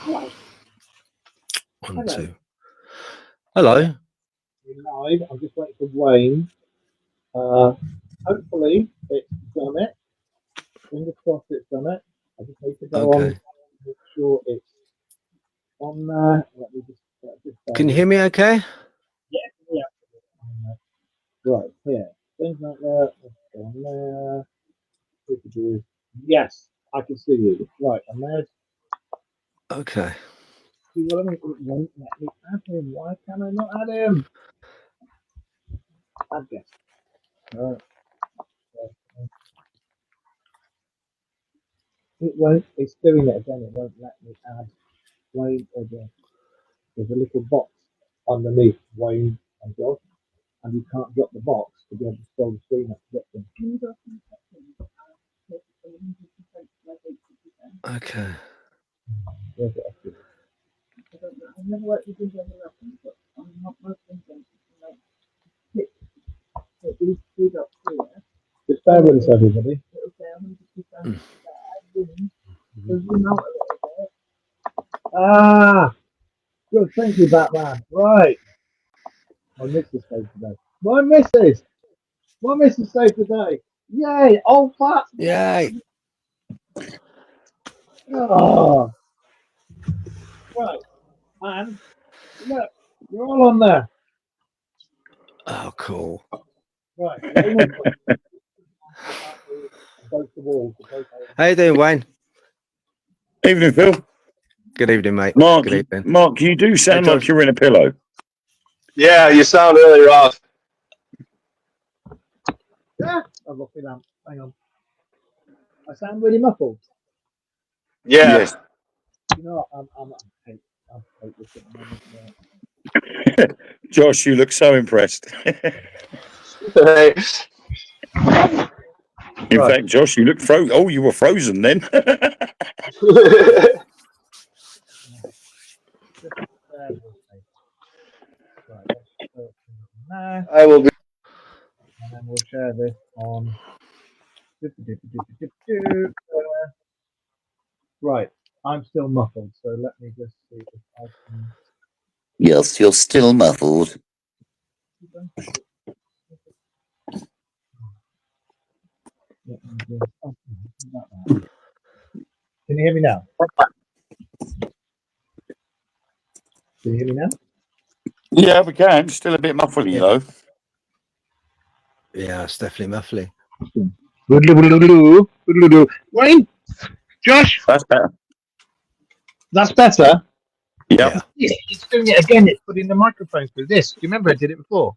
One, two. Hello. You're live. I'm just waiting for Wayne. Hopefully it's done it. Fingers crossed it's done it. I just need to go on and make sure it's on there. Let me just Can you hear me okay? Yeah. Right, here. Things like that. Let's go on there. Yes, I can see you. Right, and there's. Okay. See what I mean? It won't let me add him. Why can I not add him? Add guest. Right. It won't. It's doing it again. It won't let me add Wayne again. There's a little box underneath Wayne and Josh, and you can't drop the box to be able to scroll the screen up to get them. Okay. Where's it up to? I've never worked with Windows 11, but I'm not most convinced to make at least 2 dots here. Just bear with us, everybody. It'll say 100% there. Zoom out a little bit. Ah! Good, thank you, Batman. Right. My missus saved today. My missus! My missus saved today. Yay! Oh, fat! Yay! Oh. Right. And look, you're all on there. Oh, cool. Right. How you doing, Wayne? Evening, Phil. Good evening, mate. Mark, good evening. Mark, you do sound like you're in a pillow. Yeah, you sound really rough. Yeah, I'm looking at. Hang on. I sound really muffled. Yeah. Yes. You know, I'm hate this at the moment. Josh, you look so impressed. In Right. fact, Josh, you look frozen. Oh, you were frozen then. I will be. And then we'll share this on. Right. I'm still muffled, so let me just see if I can. Yes, you're still muffled. Can you hear me now? Can you hear me now? Yeah, we can. Still a bit muffly, though. Yeah, it's definitely muffly. Wayne, Josh, That's better. That's better. Yeah. It's doing it again. It's putting the microphone through this. Do you remember I did it before?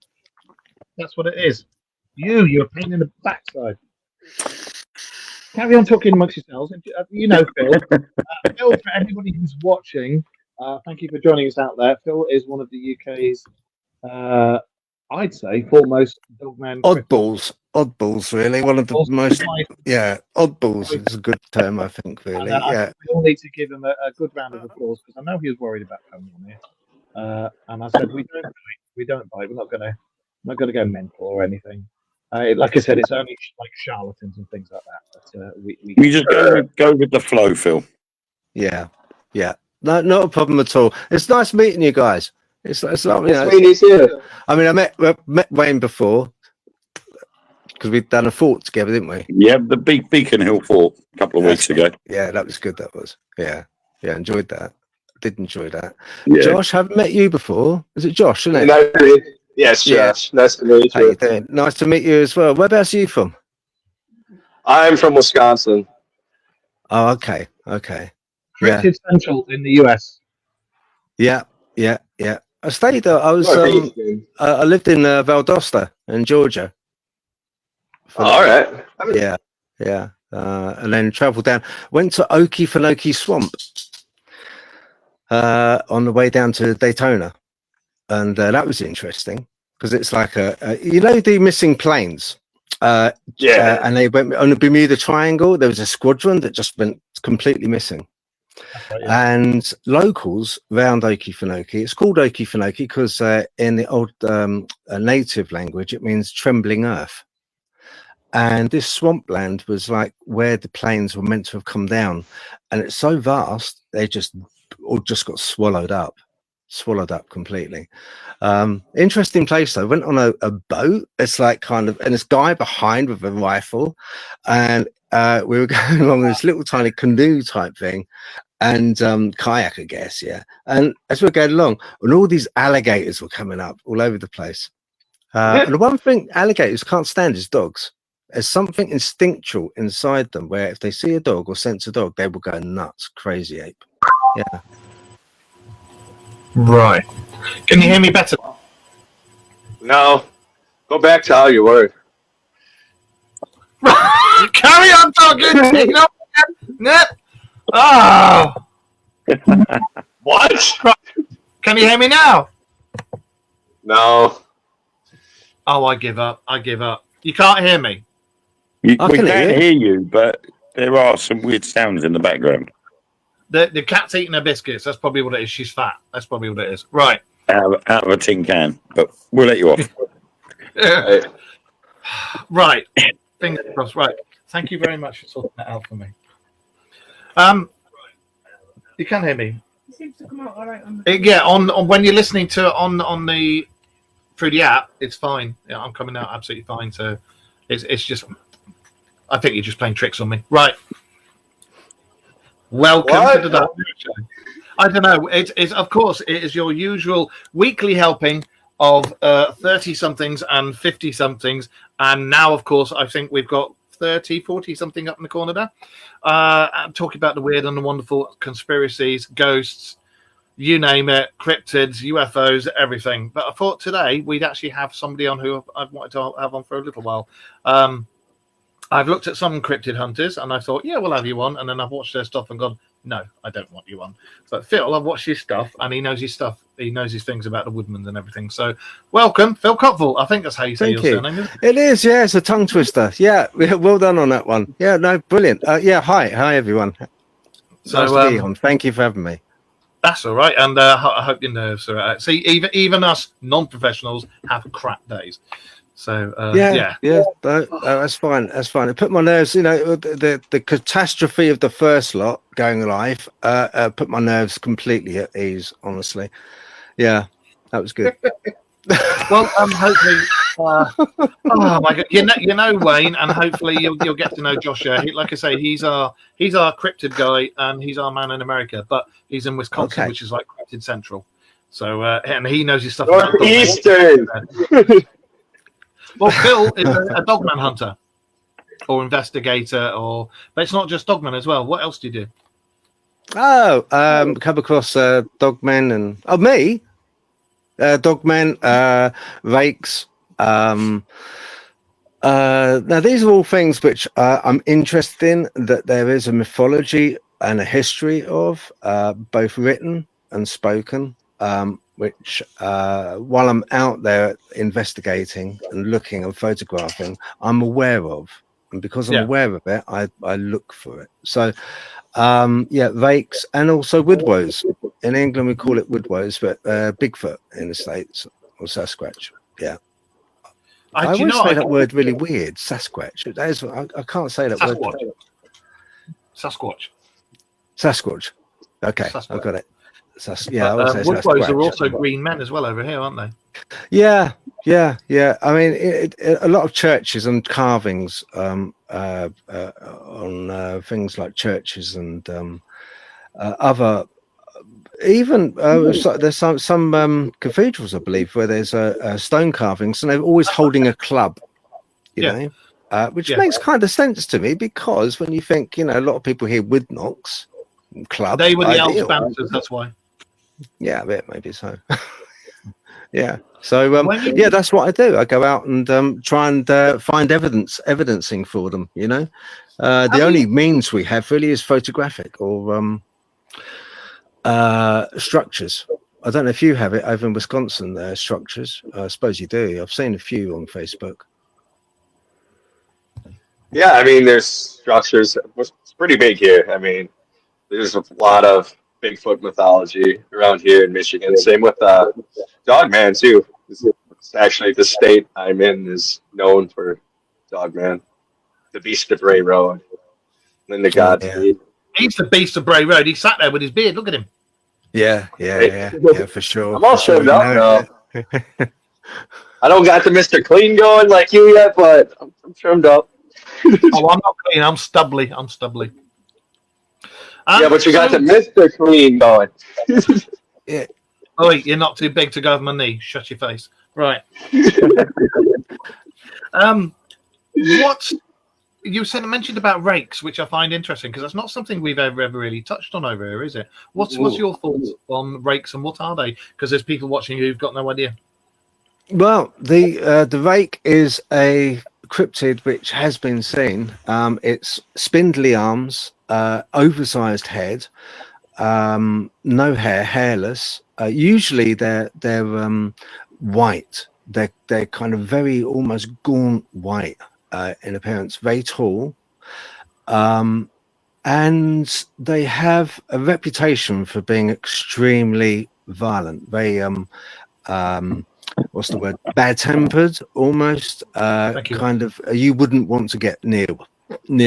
That's what it is. You're a pain in the backside. Carry on talking amongst yourselves. You know, Phil. Phil, for everybody who's watching, thank you for joining us out there. Phil is one of the UK's, I'd say, foremost dogman. Oddballs, really. One of the most, oddballs is a good term, I think, really. And we all need to give him a good round of applause because I know he was worried about coming on here. And I said, we don't bite. We're not gonna go mental or anything. Like I said, it's only like charlatans and things like that. But we just go with the flow, Phil. Yeah. No, not a problem at all. It's nice meeting you guys. It's lovely. I mean, I met Wayne before because we'd done a fort together, didn't we? Yeah, the Beacon Hill fort a couple of weeks ago. Yeah, that was good. That was. Yeah, enjoyed that. Did enjoy that. Yeah. Josh, I haven't met you before. Is it Josh? Isn't it? No, yes, Josh. Yeah. Nice to meet you. How you doing? Nice to meet you as well. Whereabouts are you from? I'm from Wisconsin. Oh, okay. Creative Central in the US. Yeah. I stayed. I was. I lived in Valdosta in Georgia. All right. Yeah. And then travelled down. Went to Okefenokee Swamp. On the way down to Daytona, and that was interesting because it's like the missing planes. And they went on the Bermuda Triangle. There was a squadron that just went completely missing. And locals around Okefenokee, it's called Okefenokee because in the old native language it means trembling earth. And this swampland was like where the planes were meant to have come down, and it's so vast they just or just got swallowed up completely. Interesting place though. Went on a boat. It's like kind of, and this guy behind with a rifle, and we were going along this little tiny canoe type thing, and kayak, I guess, yeah. And as we were going along, and all these alligators were coming up all over the place. And the one thing alligators can't stand is dogs. There's something instinctual inside them where if they see a dog or sense a dog, they will go nuts, crazy ape. Yeah. Right. Can you hear me better? No. Go back to how you were. Carry on talking. You know, oh. What? Can you hear me now? No. Oh, I give up. I give up. You can't hear me. We I can can hear hear you, but there are some weird sounds in the background. The cat's eating her biscuits. That's probably what it is. She's fat. That's probably what it is. Right. Out of a tin can, but we'll let you off. Hey, Right. Fingers crossed. Right. Thank you very much for sorting that out for me. You can hear me. It seems to come out all right on the. Yeah. On when you're listening to it on the through the app, it's fine. Yeah, I'm coming out absolutely fine. So it's just. I think you're just playing tricks on me. Right. Welcome What? to the Dark Show. I don't know. It's of course it is your usual weekly helping of 30 somethings and 50 somethings, and now of course I think we've got 30, 40 something up in the corner there. I'm talking about the weird and the wonderful, conspiracies, ghosts, you name it, cryptids, UFOs, everything. But I thought today we'd actually have somebody on who I've wanted to have on for a little while. I've looked at some cryptid hunters and I thought, yeah, we'll have you on. And then I've watched their stuff and gone, no, I don't want you on. But Phil, I've watched his stuff and he knows his stuff. He knows his things about the Woodmans and everything. So welcome, Phil Copville. I think that's how you say Thank your you. surname, isn't it? It is, yeah. It's a tongue twister. Yeah, well done on that one. Yeah, no, brilliant. Yeah, hi everyone. So, Nice to be on. Thank you for having me. That's all right. And I hope your nerves are out. See, even us non-professionals have crap days. So Yeah, that's fine. That's fine. It put my nerves, the catastrophe of the first lot going live, put my nerves completely at ease, honestly. Yeah, that was good. Well, hopefully, oh my God, you know Wayne, and hopefully you'll get to know Josh. Like I say, he's our cryptid guy, and he's our man in America, but he's in Wisconsin, Okay. which is like cryptid central. So and he knows his stuff. about dogs. Northeastern. Well, Phil is a dogman hunter or investigator, but it's not just dogman as well. What else do you do? Oh, come across dogmen and me, dogmen, rakes. Now these are all things which I'm interested in. That there is a mythology and a history of, both written and spoken. Which while I'm out there investigating and looking and photographing, I'm aware of, and because I'm aware of it, I look for it. So rakes and also woodwoes. In England we call it woodwoes, but Bigfoot in the States, or Sasquatch. Yeah, I always say that word really weird, Sasquatch. That is, I can't say that word. Sasquatch. Okay, Sasquatch. I've got it. Woodwoes are also green men as well over here, aren't they? Yeah. I mean, a lot of churches and carvings on things like churches and other. Even there's some cathedrals, I believe, where there's stone carvings, and they're always holding a club. You know, which makes kind of sense to me, because when you think, a lot of people hear wood knocks, club. They were the elves bouncers, that's why. Yeah, maybe so. Yeah. So that's what I do. I go out and try and find evidencing for them. The only means we have really is photographic or structures. I don't know if you have it over in Wisconsin. Structures. I suppose you do. I've seen a few on Facebook. Yeah, I mean, there's structures. It's pretty big here. I mean, there's a lot of Bigfoot mythology around here in Michigan. Same with Dogman too. It's actually the state I'm in is known for Dogman, the Beast of Bray Road, and then the Godspeed. He's the Beast of Bray Road. He sat there with his beard. Look at him. Yeah, for sure. I'm all for sure. trimmed up No, now. I don't got the Mr. Clean going like you yet, but I'm trimmed up. Oh, I'm not clean. I'm stubbly. Yeah, but you got the Mr. Clean going. yeah. Oh, wait, you're not too big to go over my knee. Shut your face. Right. What you mentioned about rakes, which I find interesting because that's not something we've ever really touched on over here, is it? What's your thoughts on rakes and what are they? Because there's people watching who've got no idea. Well, the rake is a cryptid which has been seen. It's spindly arms, oversized head, no hair, hairless. Usually they're white. They're kind of very almost gaunt white in appearance, very tall, and they have a reputation for being extremely violent. Very what's the word? Bad-tempered, almost. Kind of. You wouldn't want to get near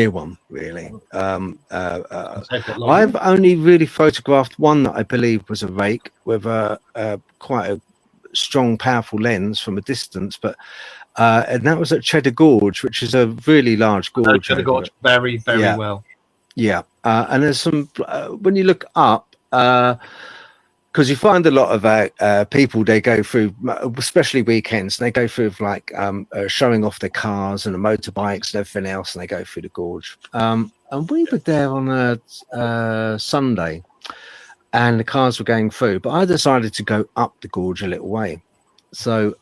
one, really. I've only really photographed one that I believe was a rake with quite a strong, powerful lens from a distance, but and that was at Cheddar Gorge, which is a really large gorge. Cheddar Gorge, very, very well. Yeah, and there's some when you look up. Because you find a lot of people, they go through, especially weekends, they go through like showing off their cars and the motorbikes and everything else, and they go through the gorge. And we were there on a Sunday, and the cars were going through, but I decided to go up the gorge a little way. So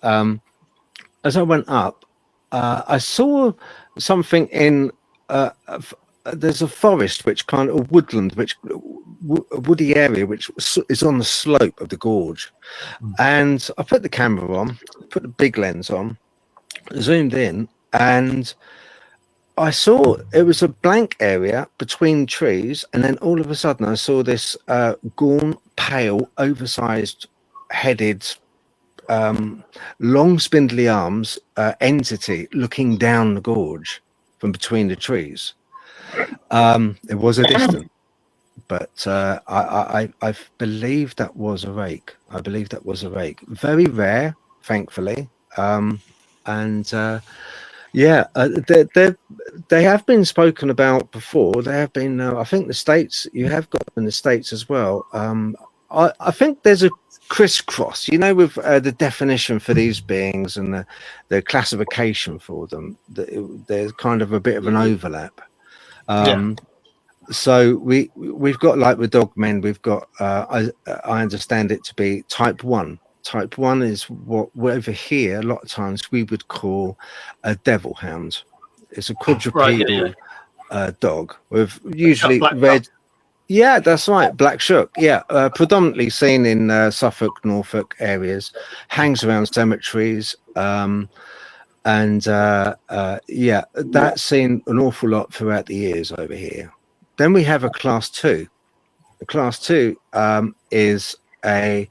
as I went up, I saw something in there's a forest, which kind of woodland, which woody area, which is on the slope of the gorge. And I put the camera on, put the big lens on, zoomed in, and I saw it was a blank area between trees, and then all of a sudden I saw this gaunt, pale, oversized headed, long spindly arms entity looking down the gorge from between the trees. It was a distance, but I believe that was a rake. I believe that was a rake. Very rare, thankfully. They have been spoken about before. They have been. I think the States. You have got them in the States as well. I think there's a crisscross, with the definition for these beings and the classification for them. There's kind of a bit of an overlap. So we've got, like with dogmen, we've got I understand it to be type 1. Type 1 is what over here a lot of times we would call a devil hound. It's a quadrupedal dog with usually red. Dog. Yeah, that's right, black shuck. Yeah, predominantly seen in Suffolk, Norfolk areas, hangs around cemeteries. That's seen an awful lot throughout the years over here. Then we have a class 2. The class 2 is a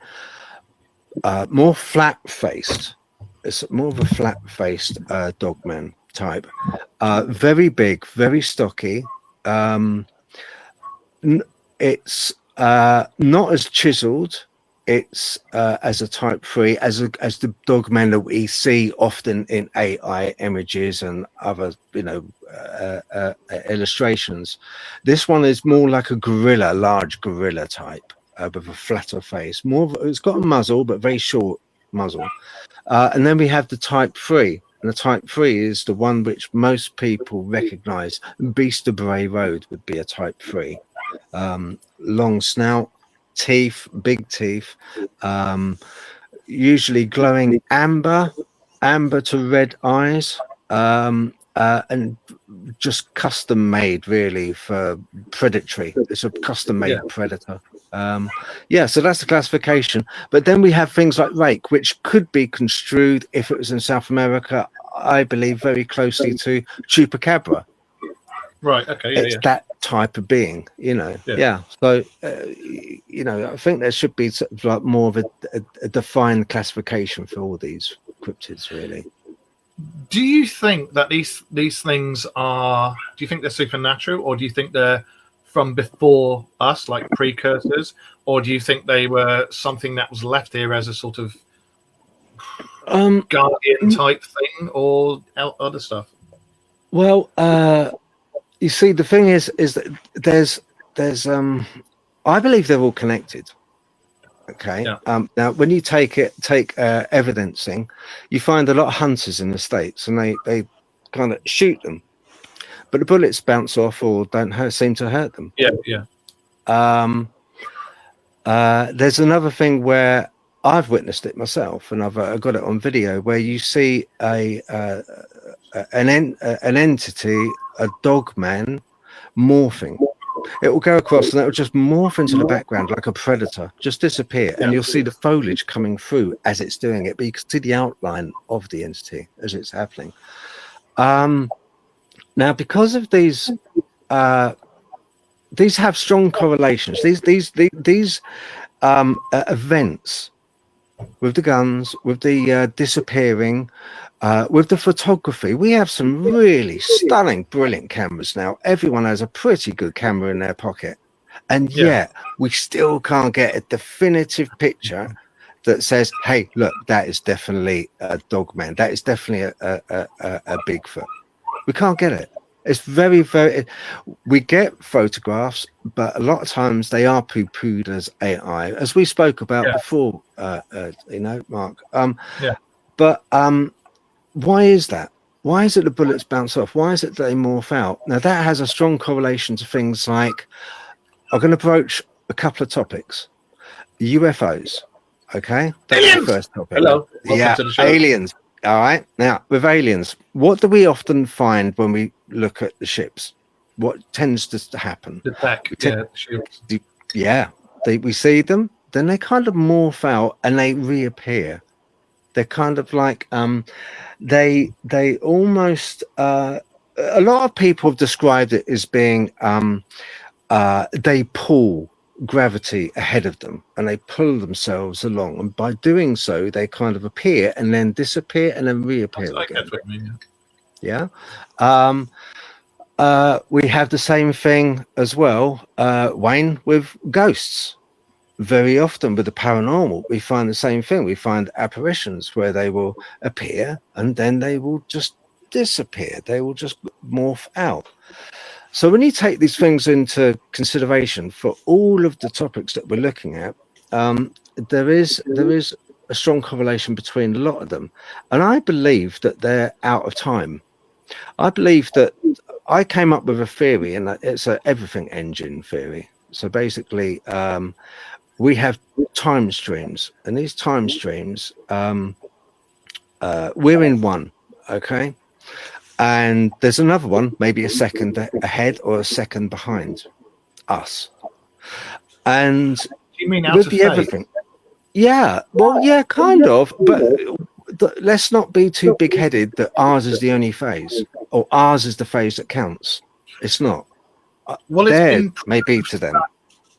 more flat-faced. It's more of a flat-faced dogman type. Very big, very stocky. It's not as chiseled. It's as a type 3, as the dogman that we see often in AI images and other illustrations. This one is more like a gorilla, large gorilla type, with a flatter face. It's got a muzzle, but very short muzzle. And then we have the type 3, and the type 3 is the one which most people recognize. Beast of Bray Road would be a type 3. Long snout, teeth, big teeth, usually glowing amber to red eyes, and just custom made really for predatory. It's a custom made predator. So that's the classification. But then we have things like rake, which could be construed, if it was in South America, I believe very closely to chupacabra. Right. Okay. It's that type of being, So, I think there should be sort of like more of a defined classification for all these cryptids, really. Do you think that these things are? Do you think they're supernatural, or do you think they're from before us, like precursors, or do you think they were something that was left here as a sort of guardian type thing, or other stuff? Well, you see, the thing is that there's I believe they're all connected. Okay. Yeah. Now, when you take evidencing, you find a lot of hunters in the States, and they kind of shoot them, but the bullets bounce off or don't seem to hurt them. Yeah. There's another thing where I've witnessed it myself, and I've got it on video, where you see an entity, a dog man, morphing. It will go across and it will just morph into the background like a predator, just disappear, and you'll see the foliage coming through as it's doing it, but you can see the outline of the entity as it's happening. Now, because of these have strong correlations. These events with the guns, with the disappearing, with the photography. We have some really stunning, brilliant cameras now. Everyone has a pretty good camera in their pocket, and yet we still can't get a definitive picture that says, "Hey, look, that is definitely a dog man. That is definitely a Bigfoot." We can't get it. It's very, very. We get photographs, but a lot of times they are poo-pooed as AI, as we spoke about before. Mark. But why is that? Why is it the bullets bounce off? Why is it they morph out? Now that has a strong correlation to things like. I'm going to broach a couple of topics. UFOs. Okay, that's aliens! The first topic. Hello. Welcome to the show. Aliens. All right. Now, with aliens, what do we often find when we look at the ships? What tends to happen? The back, shields. We see them, then they kind of morph out and they reappear. They're kind of like they almost a lot of people have described it as being they pull gravity ahead of them and they pull themselves along, and by doing so they kind of appear and then disappear and then reappear again. What I mean, We have the same thing as well, Wayne, with ghosts. Very often with the paranormal we find the same thing. We find apparitions where they will appear and then they will just disappear. They will just morph out. So when you take these things into consideration for all of the topics that we're looking at, there is a strong correlation between a lot of them. And I believe that they're out of time. I believe that I came up with a theory, and it's an everything engine theory. So basically, we have time streams, and these time streams, we're in one, okay? And there's another one, maybe a second ahead or a second behind us. And do you mean out with of the phase? everything, yeah, well, yeah, kind of, but let's not be too big-headed that ours is the only phase, or ours is the phase that counts. It's not. Well, Theirs may be to them.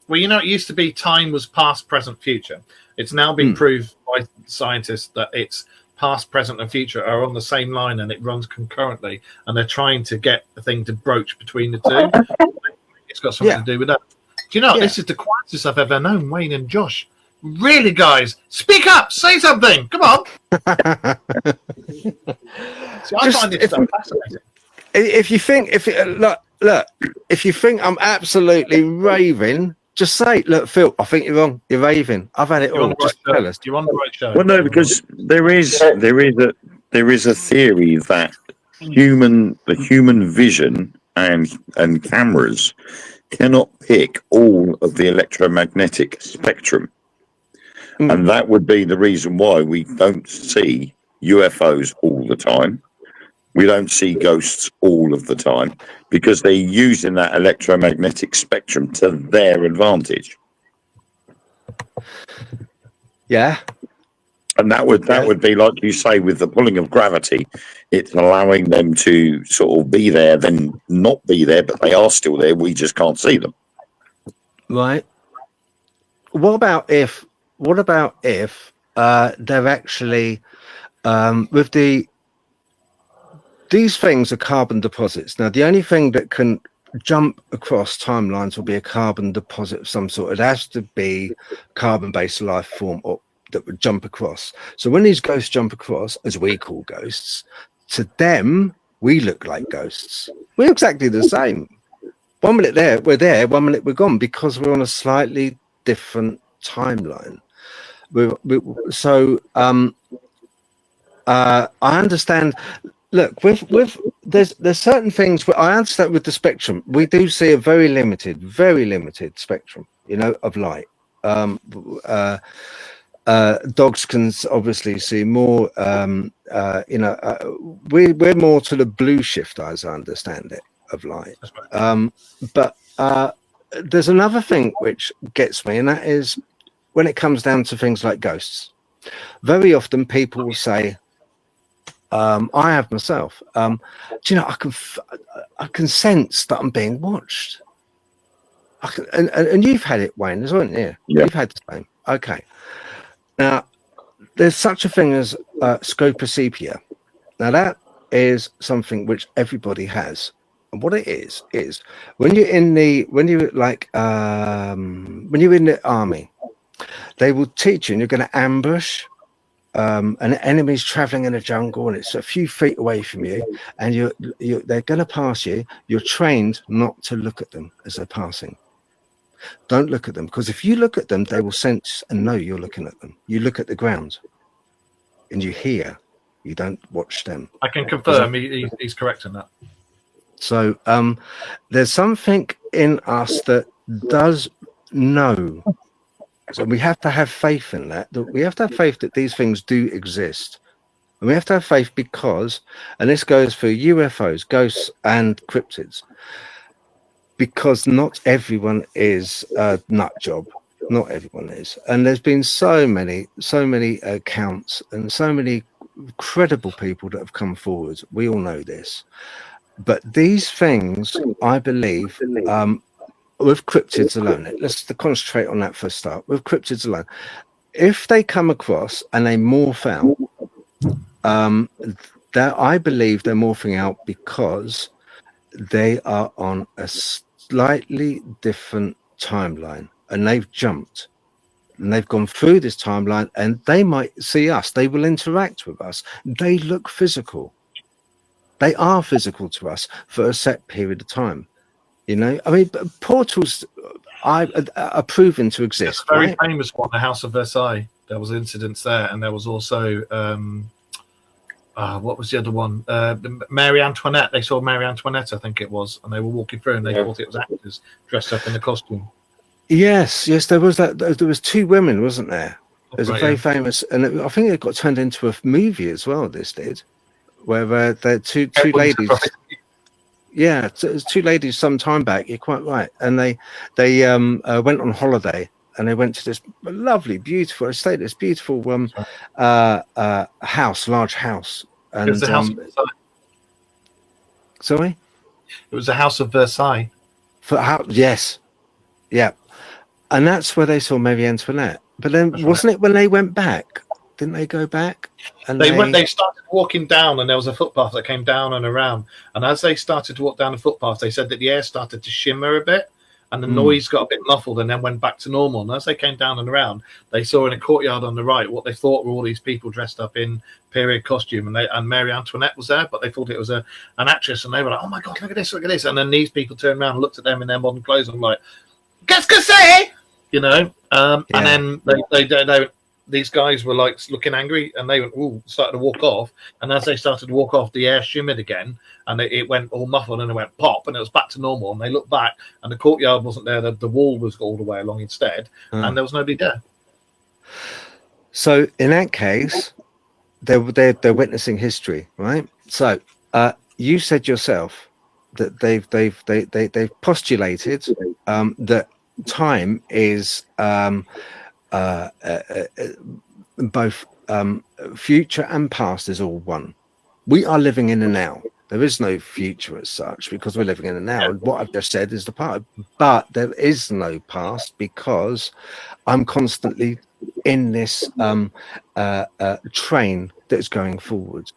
Well, it used to be time was past, present, future. It's now been proved by scientists that it's past, present, and future are on the same line, and it runs concurrently. And they're trying to get the thing to broach between the two. It's got something to do with that. Do you know this is the quietest I've ever known, Wayne and Josh. Really, guys, speak up, say something. Come on. See, I find this stuff fascinating. If you think, look, if you think I'm absolutely raving, just say, look, Phil, I think you're wrong. You're raving. I've had it all. Just tell us. You're on the right show. Well, no, because there is a theory that the human vision and cameras cannot pick all of the electromagnetic spectrum, and that would be the reason why we don't see UFOs all the time. We don't see ghosts all of the time because they're using that electromagnetic spectrum to their advantage. Yeah. And that would be like you say with the pulling of gravity. It's allowing them to sort of be there, then not be there, but they are still there. We just can't see them. Right. What about if they're actually with these things are carbon deposits. Now, the only thing that can jump across timelines will be a carbon deposit of some sort. It has to be carbon-based life form or that would jump across. So when these ghosts jump across, as we call ghosts, to them we look like ghosts. We're exactly the same. 1 minute we're there, 1 minute we're gone, because we're on a slightly different timeline. I understand. Look, with there's certain things where I understand with the spectrum. We do see a very limited spectrum, of light. Dogs can obviously see more. We're more to the blue shift, as I understand it, of light. But there's another thing which gets me, and that is when it comes down to things like ghosts. Very often people will say, I have myself. Do you know, I can sense that I'm being watched. And you've had it, Wayne, as well, haven't you? Yeah. You've had the same. Okay. Now, there's such a thing as scopasepia. Now, that is something which everybody has. And what it is when you're in the army, they will teach you, and you're going to ambush an enemy's traveling in a jungle, and it's a few feet away from you, and they're going to pass you. You're trained not to look at them as they're passing. Don't look at them, because if you look at them, they will sense and know you're looking at them. You look at the ground and you hear. You don't watch them. I can confirm he's correct in that. So there's something in us that does know. So we have to have faith in that. We have to have faith that these things do exist. And we have to have faith because, and this goes for UFOs, ghosts, and cryptids, because not everyone is a nut job. Not everyone is. And there's been so many accounts and so many credible people that have come forward. We all know this. But these things, I believe, with cryptids alone, let's concentrate on that for a start. With cryptids alone, if they come across and they morph out, I believe they're morphing out because they are on a slightly different timeline, and they've jumped. And they've gone through this timeline, and they might see us. They will interact with us. They look physical. They are physical to us for a set period of time. I mean, portals are proven to exist. It's a very right? famous one, the House of Versailles. There was incidents there, and there was also what was the other one? Mary Antoinette. They saw Mary Antoinette, I think it was, and they were walking through, and they thought it was actors dressed up in the costume. Yes, there was that. There was two women, wasn't there? There's Right, a very famous, and I think it got turned into a movie as well. This did, where the two ladies. Yeah, so it was two ladies some time back. You're quite right, and they went on holiday, and they went to this lovely, beautiful estate, this beautiful house, large house. And It was the House of Versailles. Sorry, It was the House of Versailles. Yes, yeah, and that's where they saw Marie Antoinette. But then, That's wasn't it when they went back? Didn't they go back? And They started walking down, and there was a footpath that came down and around. And as they started to walk down the footpath, they said that the air started to shimmer a bit, and the noise got a bit muffled, and then went back to normal. And as they came down and around, they saw in a courtyard on the right what they thought were all these people dressed up in period costume, and Mary Antoinette was there, but they thought it was an actress, and they were like, "Oh my god, look at this, look at this!" And then these people turned around and looked at them in their modern clothes, and I'm like, "Qu'est-ce que c'est?" And then they these guys were like looking angry, and they went, "Ooh," started to walk off. And as they started to walk off, the air shimmered again, and it went all muffled, and it went pop, and it was back to normal. And they looked back, and the courtyard wasn't there; the wall was all the way along instead, and there was nobody there. So in that case, they're witnessing history, right? So you said yourself that they've postulated that time is both future and past is all one. We are living in the now. There is no future as such because we're living in the now. And what I've just said is the part, but there is no past because I'm constantly in this train that's going forward.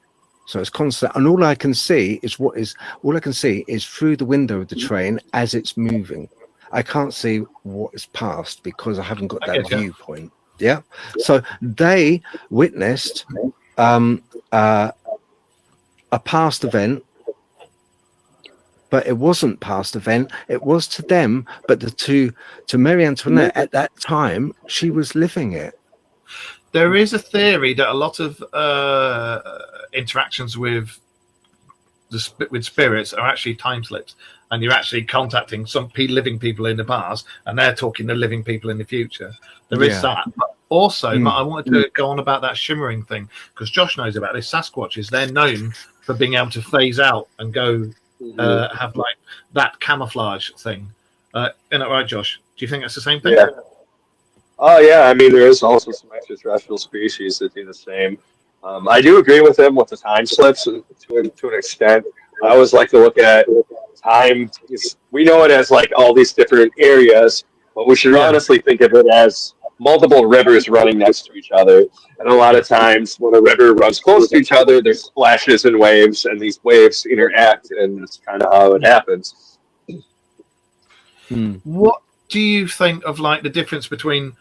So it's constant, and all I can see is through the window of the train as it's moving. I can't see what is past because I haven't got that viewpoint. Yeah. So they witnessed a past event, but it wasn't past event. It was to them, but to Marie Antoinette at that time, she was living it. There is a theory that a lot of interactions with spirits are actually time slips, and you're actually contacting some living people in the past, and they're talking to living people in the future. There is that. But also, I wanted to go on about that shimmering thing, because Josh knows about this. Sasquatches, they're known for being able to phase out and go have like that camouflage thing. Isn't that right, Josh? Do you think that's the same thing? Yeah. Oh, yeah. I mean, there is also some extraterrestrial species that do the same. I do agree with him with the time slips to an extent. I always like to look at time. We know it as like all these different areas, but we should honestly think of it as multiple rivers running next to each other. And a lot of times when a river runs close to each other, there's splashes and waves, and these waves interact, and that's kind of how it happens. What do you think of like the difference between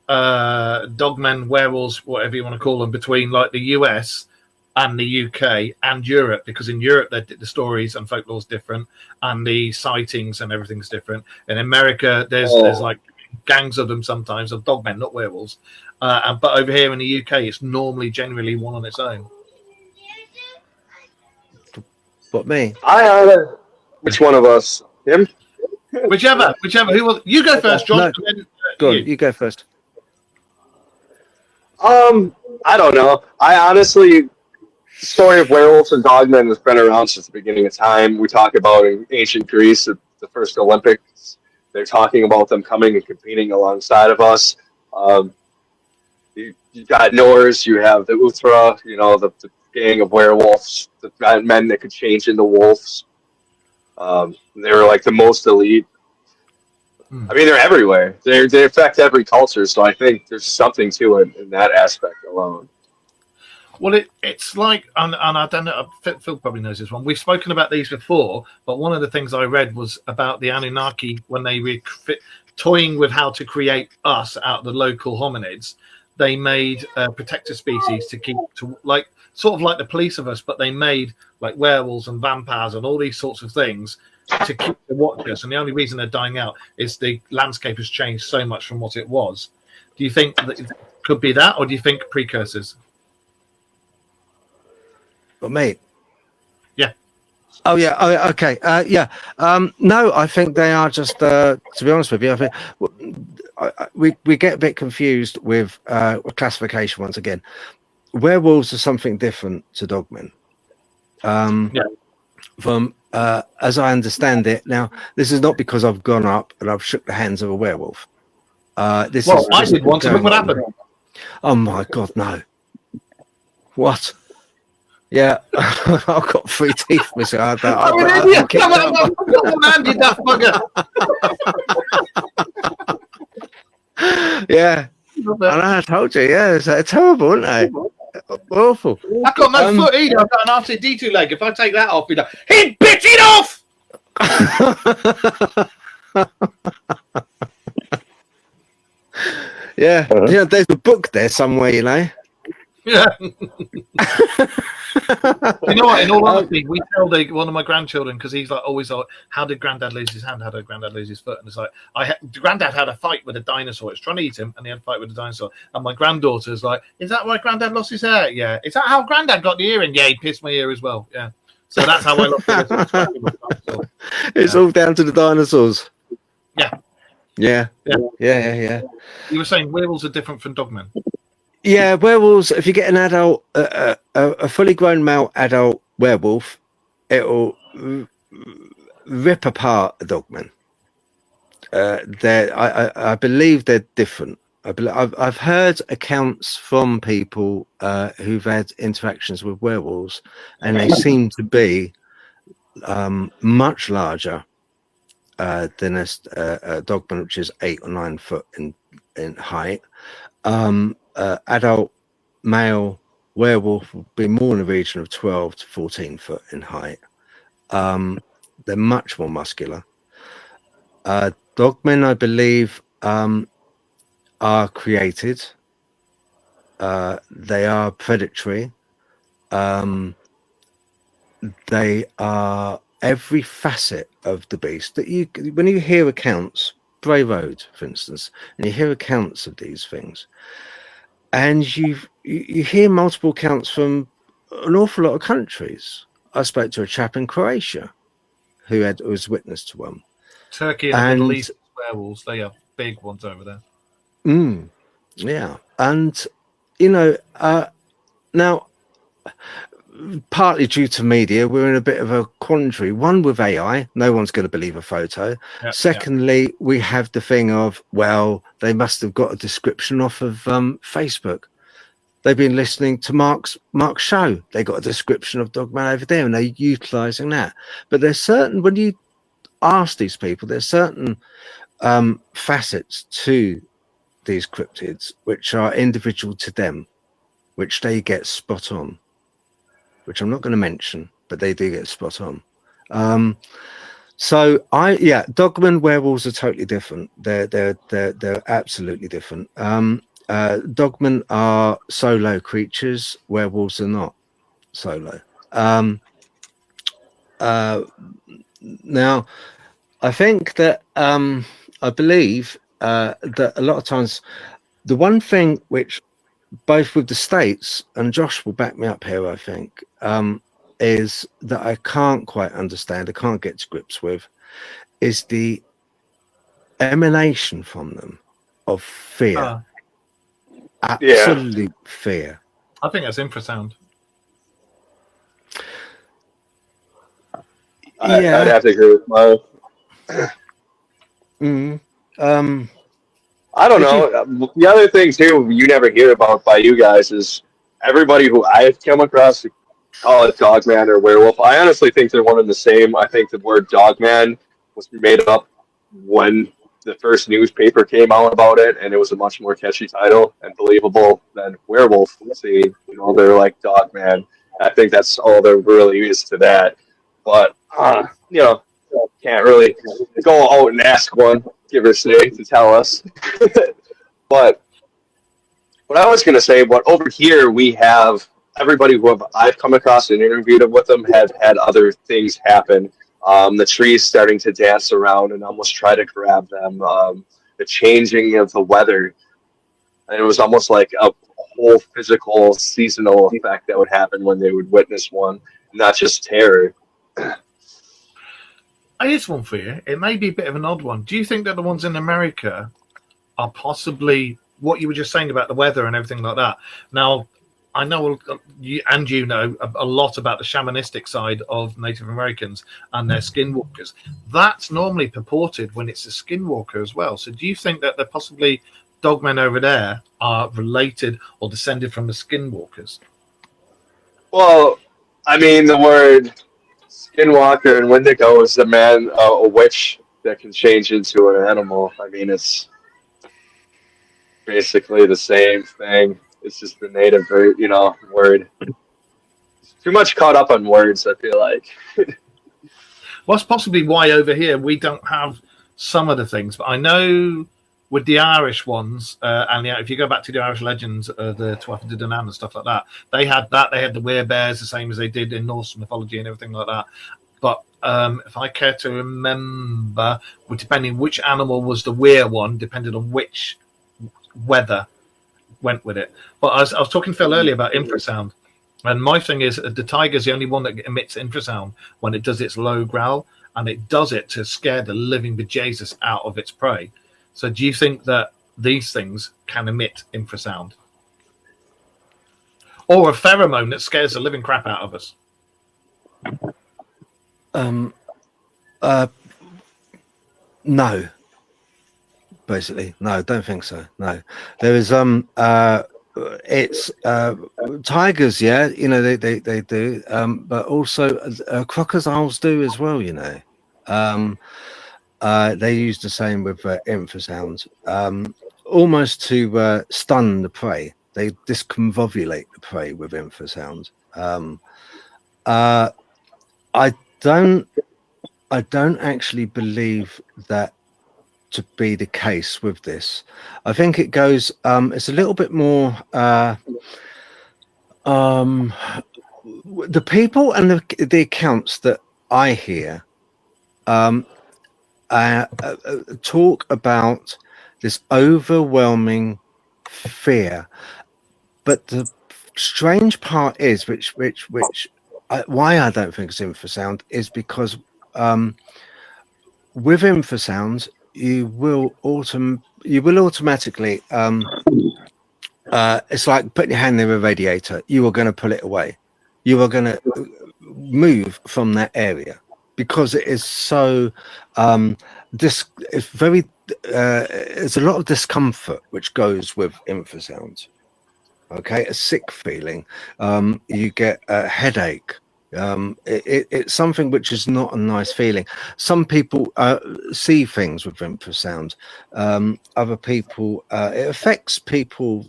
dogmen, werewolves, whatever you want to call them, between like the US and the UK and Europe? Because in Europe the stories and folklore is different, and the sightings and everything's different. In America there's like gangs of them sometimes, of dogmen, not werewolves, but over here in the UK it's normally generally one on its own. But me, which one of us? Him? Whichever. Who will you go first, John? No. Go on, you go first. I don't know. I honestly, the story of werewolves and dogmen has been around since the beginning of time. We talk about in ancient Greece, at the first Olympics, they're talking about them coming and competing alongside of us. You got Norse, you have the Uthra, the gang of werewolves, the men that could change into wolves. They were like the most elite. I mean, they're everywhere. They affect every culture, so I think there's something to it in that aspect alone. Well, it's like, and I don't know, Phil probably knows this one. We've spoken about these before, but one of the things I read was about the Anunnaki when they were toying with how to create us out of the local hominids. They made protector species to keep like sort of like the police of us, but they made like werewolves and vampires and all these sorts of things to keep the watchers. And the only reason they're dying out is the landscape has changed so much from what it was. Do you think that it could be that, or do you think precursors? But mate. Yeah. Oh yeah. Oh, okay. Yeah. No, I think they are just. To be honest with you, I think we get a bit confused with classification once again. Werewolves are something different to dogmen. From as I understand it, now this is not because I've gone up and I've shook the hands of a werewolf. I did want to look what happened. Oh my God, no! What? Yeah, I've got 3 teeth missing. I'm an idiot. Come on, man, you daft bugger. Yeah, and I told you, yeah, it's terrible, isn't it? Awful. I've got no foot either. I've got an RCD2 leg. If I take that off, he'd bit it off. Yeah, there's a book there somewhere, Yeah. You know what? In all honesty, we tell one of my grandchildren, because he's like always like, "How did Granddad lose his hand? How did Granddad lose his foot?" And it's like, Granddad had a fight with a dinosaur. It's trying to eat him, and he had a fight with a dinosaur. And my granddaughter's like, "Is that why Granddad lost his hair?" Yeah. Is that how Granddad got the earring? Yeah, he pissed my ear as well. Yeah. So that's how I lost it. It's all down to the dinosaurs. Yeah. Yeah. You were saying werewolves are different from dogmen. Yeah, werewolves. If you get an adult, a fully grown male adult werewolf, it'll rip apart a dogman. I believe they're different. I've heard accounts from people who've had interactions with werewolves, and they seem to be much larger than a dogman, which is 8 or 9 foot in height. Adult male werewolf will be more in the region of 12 to 14 foot in height. They're much more muscular. Dogmen, I believe, are created. They are predatory. They are every facet of the beast that when you hear accounts, Bray Road, for instance, and you hear accounts of these things, and you hear multiple accounts from an awful lot of countries. I spoke to a chap in Croatia who was witness to one. Turkey and the Middle East werewolves, they are big ones over there. Yeah, and now, partly due to media, we're in a bit of a quandary. One, with AI, no one's going to believe a photo. Yep, Secondly, we have the thing of, well, they must have got a description off of Facebook. They've been listening to Mark's show. They got a description of Dogman over there, and they're utilizing that. But there's certain, when you ask these people, there's certain facets to these cryptids which are individual to them, which they get spot on, which I'm not going to mention, but they do get spot on. Dogman werewolves are totally different. They're absolutely different. Dogmen are solo creatures. Werewolves are not solo. Now, I think that I believe that a lot of times the one thing which both with the States, and Josh will back me up here, I think, is that I can't quite understand, I can't get to grips with, is the emanation from them of fear. Absolute fear. I think that's infrasound. I'd have to agree with Mo. I don't know. The other thing too you never hear about by you guys is everybody who I've come across who call it Dogman or werewolf. I honestly think they're one and the same. I think the word Dogman was made up when the first newspaper came out about it, and it was a much more catchy title and believable than werewolf. See, they're like Dogman. I think that's all there really is to that. But can't really go out and ask one, give or say, to tell us. But what I was going to say, over here we have everybody I've come across and interviewed with them have had other things happen. The trees starting to dance around and almost try to grab them. The changing of the weather, and it was almost like a whole physical seasonal effect that would happen when they would witness one, not just terror. Here's one for you. It may be a bit of an odd one. Do you think that the ones in America are possibly what you were just saying about the weather and everything like that? Now, I know you know a lot about the shamanistic side of Native Americans and their skinwalkers. That's normally purported when it's a skinwalker as well. So do you think that they're possibly Dogmen over there are related or descended from the skinwalkers? Well, I mean, the word skinwalker and Wendigo is a witch that can change into an animal. I mean, it's basically the same thing. It's just the native, word. Too much caught up on words, I feel like. Well, that's possibly why over here we don't have some of the things. But I know with the Irish ones, and if you go back to the Irish legends, the Tuatha De Danann and stuff like that, they had that. They had the werebears, the same as they did in Norse mythology and everything like that. But if I care to remember, depending which animal was the were one, depended on which weather went with it. But I was talking to Phil earlier about infrasound, and my thing is the tiger's the only one that emits infrasound when it does its low growl, and it does it to scare the living bejesus out of its prey. So do you think that these things can emit infrasound? Or a pheromone that scares the living crap out of us? No. Basically, no, don't think so. No, there is it's tigers, they do, but also crocodiles do as well. They use the same with infrasound, almost to stun the prey. They discombobulate the prey with infrasound. I don't actually believe that to be the case with this. I think it goes. It's a little bit more. The people and the accounts that I hear talk about this overwhelming fear, but the strange part is, why I don't think it's infrasound is because with infrasound you will automatically it's like putting your hand near a radiator. You are going to pull it away. You are going to move from that area because it is so it's very there's a lot of discomfort which goes with infrasound. Okay, a sick feeling, you get a headache. It's something which is not a nice feeling. Some people see things with infrasound. Other people, it affects people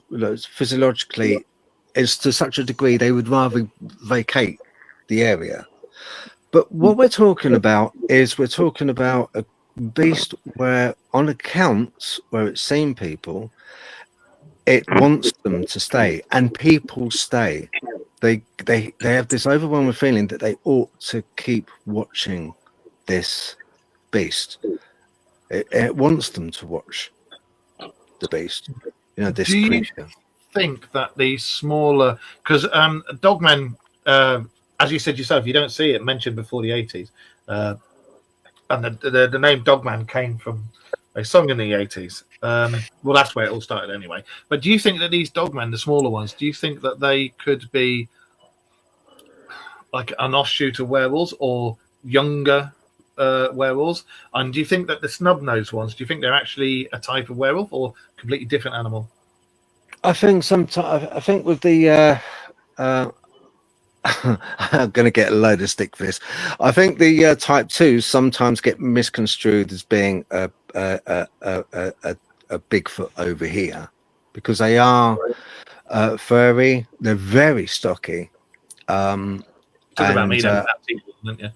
physiologically. It's to such a degree they would rather vacate the area. But what we're talking about is we're talking about a beast where, on accounts where it's seen people, it wants them to stay, and people stay. They have this overwhelming feeling that they ought to keep watching this beast. It wants them to watch the beast. This creature. Think that the smaller, because dogmen, as you said yourself, you don't see it mentioned before the 80s, and the name Dogman came from a song in the 80s. Well, that's where it all started anyway. But do you think that these dogmen, the smaller ones, do you think that they could be like an offshoot of werewolves or younger werewolls? And do you think that the snub-nosed ones, do you think they're actually a type of werewolf or completely different animal? I think sometimes. I think with the I'm going to get a load of stick for this. I think the type 2s sometimes get misconstrued as being a Bigfoot over here because they are furry. They're very stocky. Talk about me, then, didn't you?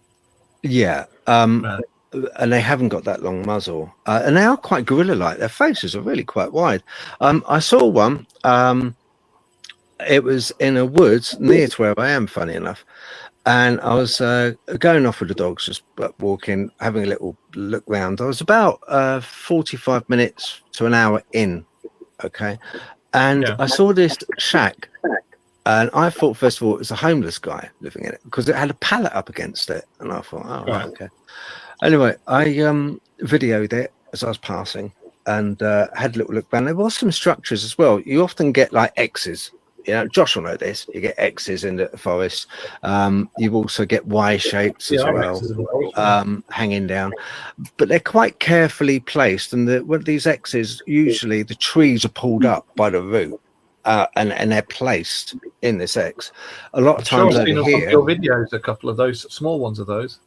Yeah. And they haven't got that long muzzle, and they are quite gorilla-like. Their faces are really quite wide. I saw one. It was in a woods near to where I am, funny enough, and I was going off with the dogs, just walking, having a little look round. I was about 45 minutes to an hour in, okay, and I saw this shack, and I thought first of all it was a homeless guy living in it because it had a pallet up against it, and I thought, oh, right, okay. Anyway, I videoed it as I was passing and had a little look around. There was some structures as well. You often get like X's. Josh will know this. You get X's in the forest. You also get Y shapes as well, hanging down. But they're quite carefully placed. And with these X's, usually the trees are pulled up by the root. And they're placed in this X. A lot of times over here. Your videos, a couple of those small ones of those.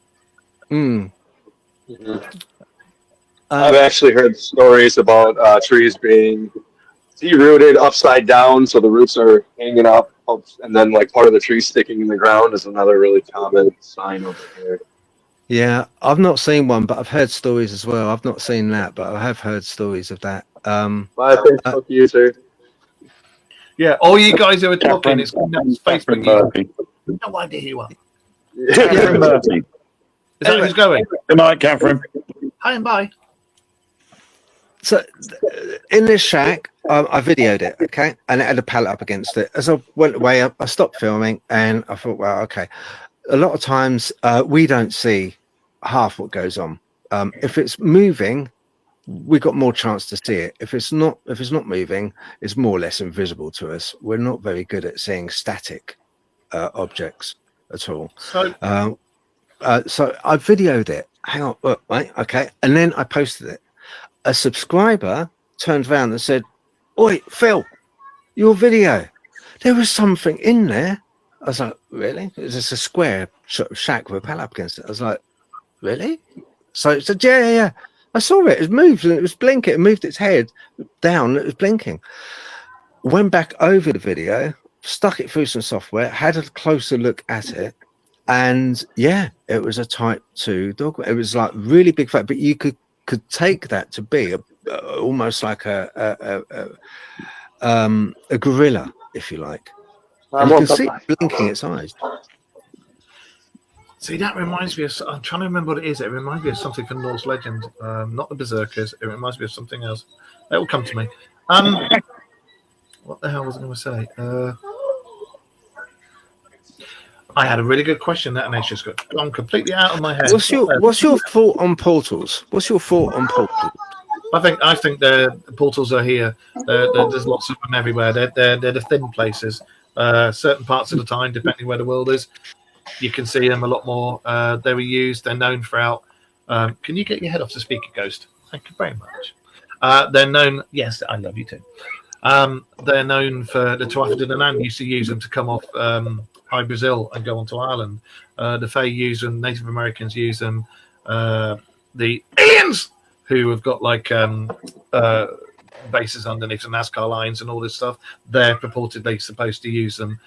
I've actually heard stories about trees being derooted upside down, so the roots are hanging up, and then like part of the tree sticking in the ground is another really common sign over here. Yeah, I've not seen one, but I've heard stories as well. I've not seen that, but I have heard stories of that. My Facebook user. Yeah, all you guys who are talking, it's Facebook user. No idea who you are. Catherine Murphy. Is that who's going? Good night, Catherine. Hi and bye. So, in this shack, I videoed it, okay, and it had a pallet up against it. As I went away, I stopped filming, and I thought, well, okay. A lot of times, we don't see half what goes on. If it's moving, we got more chance to see it. If it's not moving, it's more or less invisible to us. We're not very good at seeing static objects at all. So I videoed it. Hang on, look, right, okay, and then I posted it. A subscriber turned around and said, "Oi, Phil, your video. There was something in there." I was like, "Really?" It was just a square sort of shack with a pallet up against it. I was like, "Really?" So it said, "Yeah. I saw it. It moved and it was blinking. It moved its head down. And it was blinking." went back over the video, stuck it through some software, had a closer look at it, and yeah, it was a Type 2 dog. It was like really big fat, but you could take that to be almost like a gorilla, if you like. And you can see it blinking its eyes. See, that reminds me of. I'm trying to remember what it is. It reminds me of something from Norse legend, not the Berserkers. It reminds me of something else. It will come to me. What the hell was I going to say? I had a really good question that, and it's just gone completely out of my head. What's your thought on portals? What's your thought on portals? I think the portals are here. There's lots of them everywhere. They're the thin places. Certain parts of the time, depending where the world is, you can see them a lot more. They were used. They're known throughout. Can you get your head off the speaker, Ghost? Thank you very much. They're known. Yes, I love you too. They're known for the Tuatha De Danann used to use them to come off High Brazil and go onto Ireland. The Fae use them. Native Americans use them. The aliens who have got like bases underneath the NASCAR lines and all this stuff, they're purportedly supposed to use them.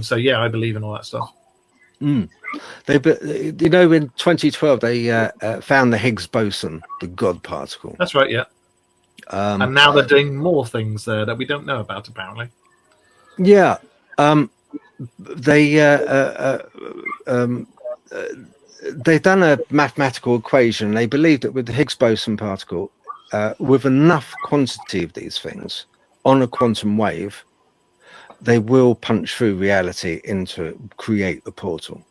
So yeah, I believe in all that stuff. In 2012 they found the Higgs boson, the God particle. That's right, yeah. And now they're doing more things there that we don't know about, apparently. Yeah. They've done a mathematical equation. They believe that with the Higgs boson particle, with enough quantity of these things on a quantum wave, they will punch through reality into create the portal.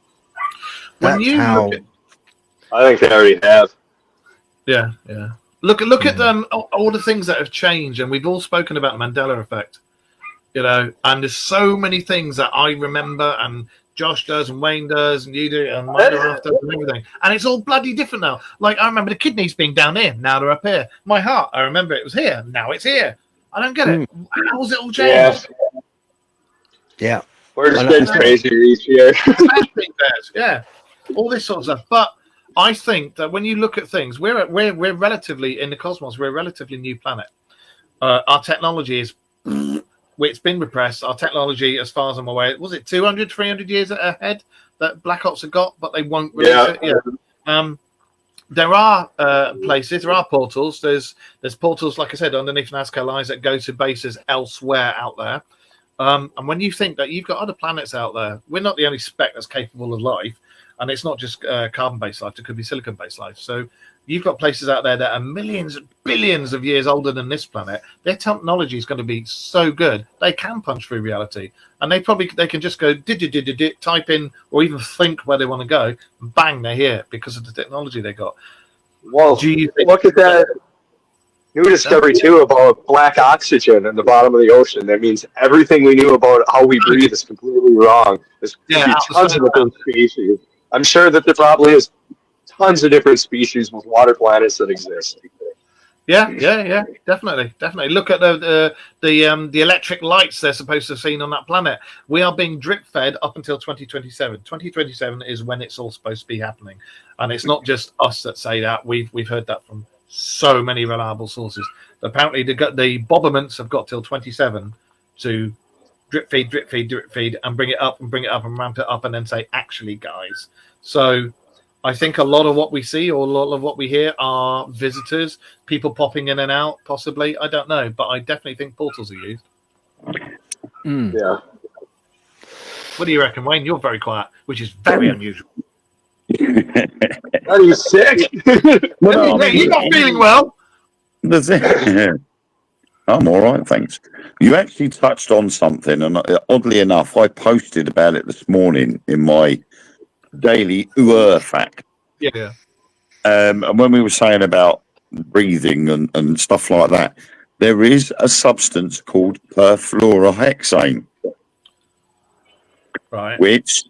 I think they already have. Yeah. Look at all the things that have changed, and we've all spoken about Mandela effect. And there's so many things that I remember, and Josh does, and Wayne does, and you do, and Minecraft does, and everything. And it's all bloody different now. Like, I remember the kidneys being down here, now they're up here. My heart, I remember it was here, now it's here. I don't get it. How's it all changed? Yeah. We're just getting crazier each year. Yeah. All this sort of stuff. But I think that when you look at things, we're relatively, in the cosmos, we're a relatively new planet. Our technology is... It's been repressed. Our technology, as far as I'm aware, was it 200, 300 years ahead that Black Ops have got, but they won't release it? Yeah. There are places, there are portals. There's portals, like I said, underneath Nazca lines that go to bases elsewhere out there. And when you think that you've got other planets out there, we're not the only spec that's capable of life, and it's not just carbon-based life. It could be silicon-based life. So you've got places out there that are millions, billions of years older than this planet. Their technology is going to be so good they can punch through reality, and they can just go type in or even think where they want to go, and bang, they're here because of the technology they got. Well, look at that new discovery too about black oxygen in the bottom of the ocean. That means everything we knew about how we breathe is completely wrong. There's tons of different species. I'm sure that there probably is tons of different species with water planets that exist. Yeah, definitely. Look at the electric lights they're supposed to have seen on that planet. We are being drip fed up until 2027. 2027 is when it's all supposed to be happening, and it's not just us that say that. We've heard that from so many reliable sources. Apparently, the Bobberments have got till 27 to drip feed, and bring it up and ramp it up, and then say, actually, guys. So I think a lot of what we see or a lot of what we hear are visitors, people popping in and out, possibly. I don't know, but I definitely think portals are used. Yeah. What do you reckon, Wayne? You're very quiet, which is very unusual. Are you sick? Well, you're not feeling well. I'm all right, thanks. You actually touched on something, and oddly enough, I posted about it this morning in my daily fact. Yeah. And when we were saying about breathing and stuff like that, there is a substance called perfluorohexane, right, which,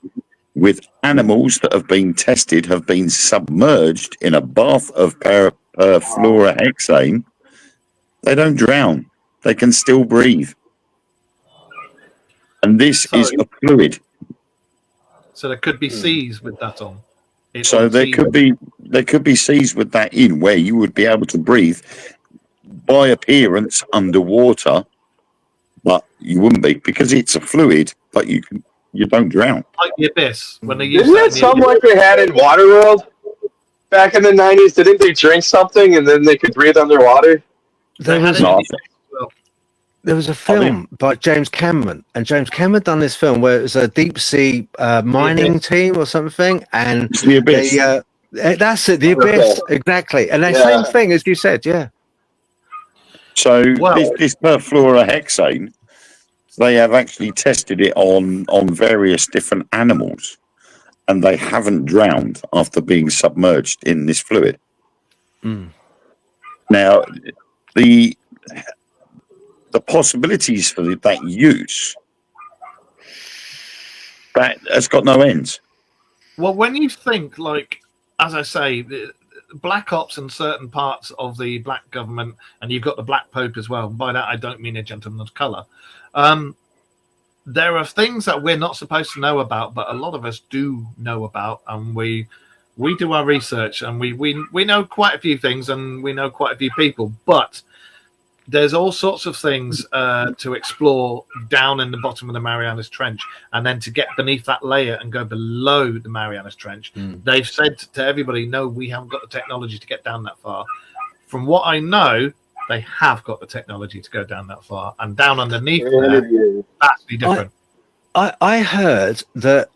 with animals that have been tested, have been submerged in a bath of perfluorohexane. They don't drown. They can still breathe. And this is a fluid. So there could be seas with that on. So there could be seas with that in, where you would be able to breathe by appearance underwater, but you wouldn't be because it's a fluid, but you don't drown. Like the abyss when they use Isn't that something like they had in Waterworld back in the 90s? Didn't they drink something and then they could breathe underwater? There had was, it in No, the abyss as well. there was a film by James Cameron, and James Cameron done this film where it was a deep sea mining team or something, and it's the abyss. that's it, the abyss, exactly, and the Yeah. same thing as you said, yeah. So Well- this perfluorohexane, they have actually tested it on various different animals, and they haven't drowned after being submerged in this fluid. Mm. Now, the possibilities for that use, that has got no ends. Well, when you think, like, as I say, the black ops in certain parts of the black government, and you've got the black pope as well. By that, I don't mean a gentleman of color. There are things that we're not supposed to know about, but a lot of us do know about, and we do our research, and we know quite a few things, and we know quite a few people, but there's all sorts of things to explore down in the bottom of the Marianas Trench, and then to get beneath that layer and go below the Marianas Trench. They've said to everybody, no, we haven't got the technology to get down that far. From what I know, they have got the technology to go down that far, and down underneath there, vastly different. I heard that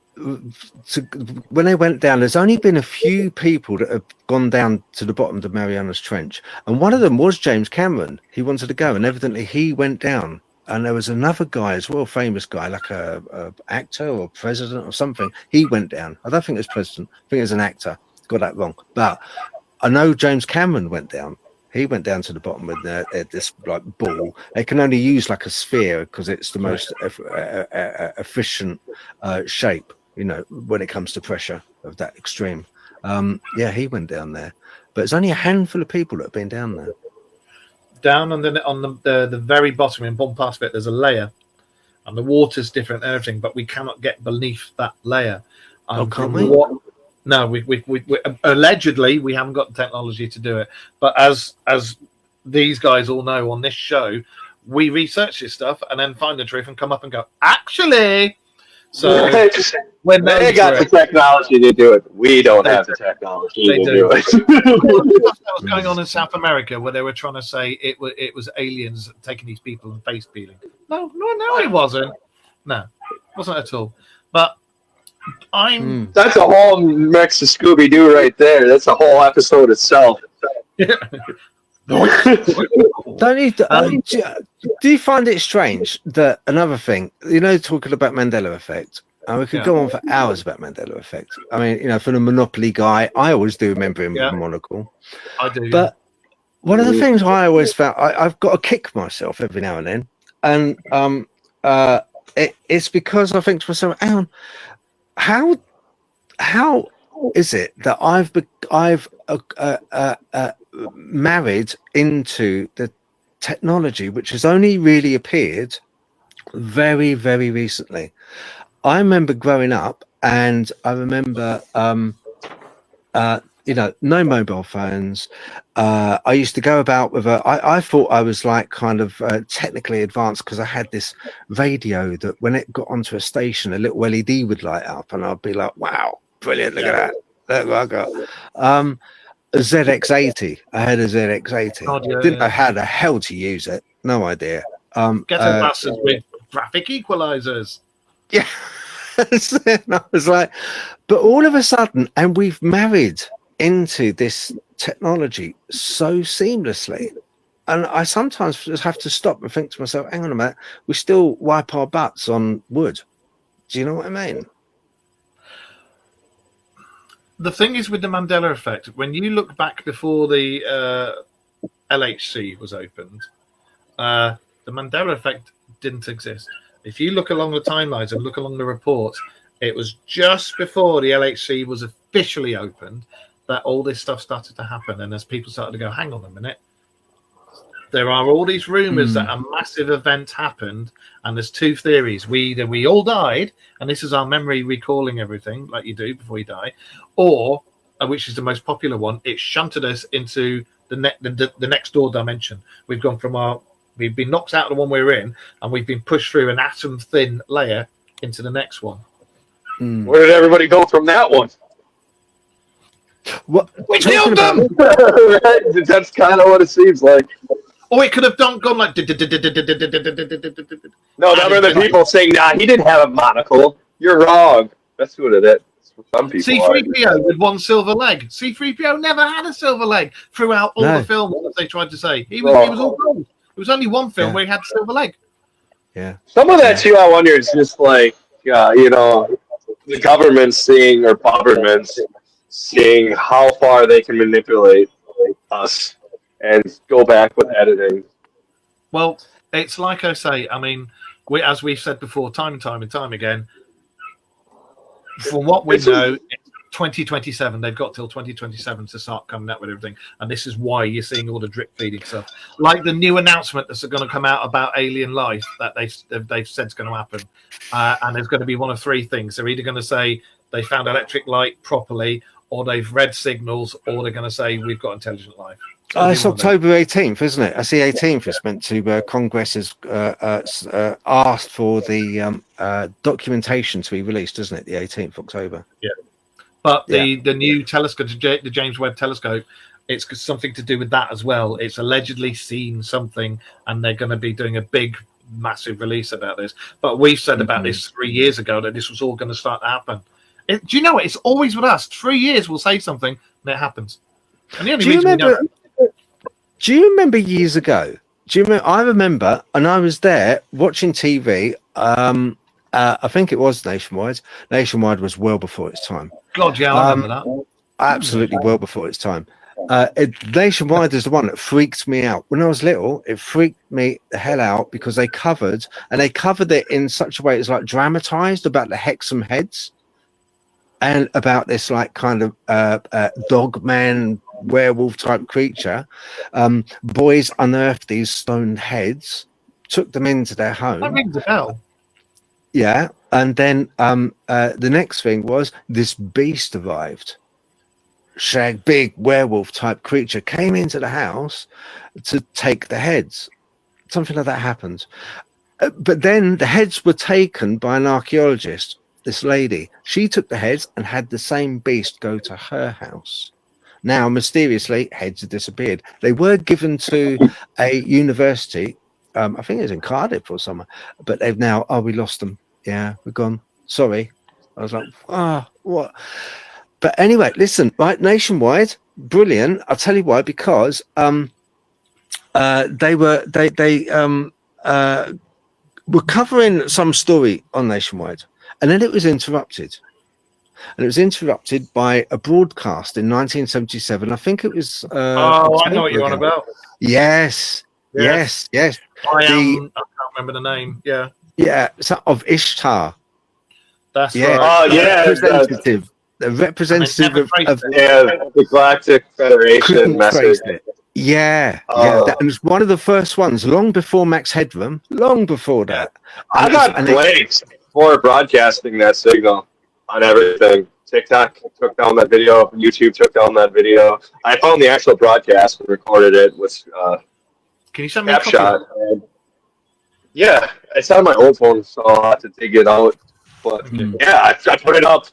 when they went down, there's only been a few people that have gone down to the bottom of the Marianas Trench, and one of them was James Cameron. He wanted to go, and evidently he went down. And there was another guy as well, famous guy, like a actor or president or something. He went down. I don't think it was president. I think it was an actor. Got that wrong. But I know James Cameron went down. He went down to the bottom with this like ball. They can only use like a sphere because it's the most efficient shape, you know, when it comes to pressure of that extreme. Yeah, he went down there, but it's only a handful of people that have been down there. Down on the very bottom in Bombast bit, there's a layer, and the water's different and everything, but we cannot get beneath that layer. Can't we? No, we allegedly we haven't got the technology to do it. But as these guys all know on this show, we research this stuff and then find the truth and come up and go, actually. So when they got the technology to do it, we don't have the technology to do it. That was going on in South America where they were trying to say it was aliens taking these people and face peeling. No, it wasn't. No, it wasn't at all. But that's a whole mix of Scooby Doo right there. That's a whole episode itself. Don't you? Do you find it strange that another thing, you know, talking about Mandela effect, and we could go on for hours about Mandela effect. I mean, you know, for the Monopoly guy, I always do remember him with Monocle. I do. But one of the things I always found, I've got to kick myself every now and then, and it's because I think to myself, hang on, how is it that I've married into the technology which has only really appeared very, very recently? I remember growing up, and I remember you know, no mobile phones. I used to go about with I thought I was like kind of technically advanced because I had this radio that when it got onto a station, a little LED would light up, and I'd be like, wow, brilliant, look at that. Look what I got. A ZX80. I had a ZX80. Didn't know how the hell to use it. No idea. Ghetto bastards with graphic equalizers. Yeah. And I was like, but all of a sudden, and we've married into this technology so seamlessly. And I sometimes just have to stop and think to myself, hang on a minute, we still wipe our butts on wood. Do you know what I mean? The thing is with the Mandela effect, when you look back before the LHC was opened, the Mandela effect didn't exist. If you look along the timelines and look along the reports, it was just before the LHC was officially opened that all this stuff started to happen. And as people started to go, hang on a minute, there are all these rumors that a massive event happened, and there's two theories. Either we all died, and this is our memory recalling everything like you do before you die, or, which is the most popular one, it shunted us into the next door dimension. We've gone from our We've been knocked out of the one we're in, and we've been pushed through an atom-thin layer into the next one. Where did everybody go from that one? What? We talking killed about- them! Right? That's kind of what it seems like. Or it could have gone like. No, that were the people saying, nah, he didn't have a monocle. You're wrong. That's what it is. That's what some people are. C-3PO with one silver leg. C-3PO never had a silver leg throughout all the films, as they tried to say. He was all gold. There was only one film where he had a silver leg. Yeah. Some of that, too, I wonder, is just like, you know, the government seeing, or governments seeing how far they can manipulate us and go back with editing. Well, it's like I say, I mean, as we've said before, time and time again, from what we know, it's 2027. They've got till 2027 to start coming out with everything, and this is why you're seeing all the drip feeding stuff, like the new announcement that's going to come out about alien life that they've said is going to happen, and there's going to be one of three things. They're either going to say they found electric light properly, or they've read signals, or they're going to say we've got intelligent life. It's October 18th, isn't it? I see 18th is meant to, Congress has asked for the documentation to be released, isn't it? The 18th of October. Yeah. But the new telescope, the James Webb telescope, it's something to do with that as well. It's allegedly seen something, and they're going to be doing a big, massive release about this. But we've said about this 3 years ago that this was all going to start to happen. Do you know what? It's always with us. 3 years we'll say something, and it happens. And the only reason we know. Do you remember years ago? I remember, and I was there watching TV. I think it was Nationwide. Nationwide was well before its time. God, yeah, I remember that. Absolutely well before its time. Nationwide is the one that freaked me out. When I was little, it freaked me the hell out because they covered it in such a way it's like dramatized about the Hexam heads and about this like kind of dog man werewolf type creature. Boys unearthed these stone heads, took them into their home. That rings a bell. Yeah, and then the next thing was this beast arrived. Big werewolf type creature came into the house to take the heads. Something like that happened. But then the heads were taken by an archaeologist. This lady, she took the heads and had the same beast go to her house. Now, mysteriously, heads have disappeared. They were given to a university. I think it was in Cardiff or somewhere. But they've now, we lost them. Yeah, we're gone. Sorry. I was like, what? But anyway, listen, right, Nationwide, brilliant. I'll tell you why, because they were covering some story on Nationwide, and then it was interrupted. And it was interrupted by a broadcast in 1977. I think it was. I know what you're on about. Yes. I can't remember the name. Yeah. Yeah. So, of Ishtar. That's right. Oh, yeah. The representative of the Galactic Federation message. Yeah. And it's one of the first ones, long before Max Headroom, long before that. I got blamed for broadcasting that signal on everything. TikTok took down that video. YouTube took down that video. I found the actual broadcast and recorded it with Can you send me a Snapshot. copy? Yeah, it's on my old phone, so I'll have to dig it out. But yeah, I put it up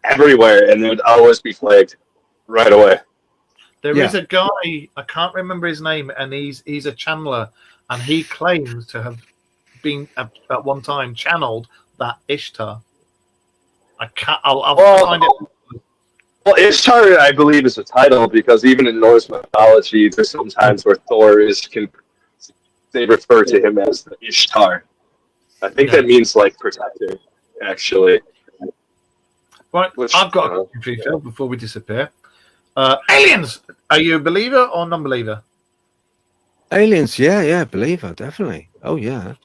everywhere, and it would always be flagged right away. There is a guy, I can't remember his name, and he's a channeler, and he claims to have been at one time channeled that Ishtar. I'll find it. Well, Ishtar, I believe, is a title because even in Norse mythology, there's sometimes where Thor they refer to him as the Ishtar. I think that means like protector, actually. Right, I've got a question for you, Phil, before we disappear. Aliens! Are you a believer or non-believer? Aliens, yeah, believer, definitely. Oh yeah,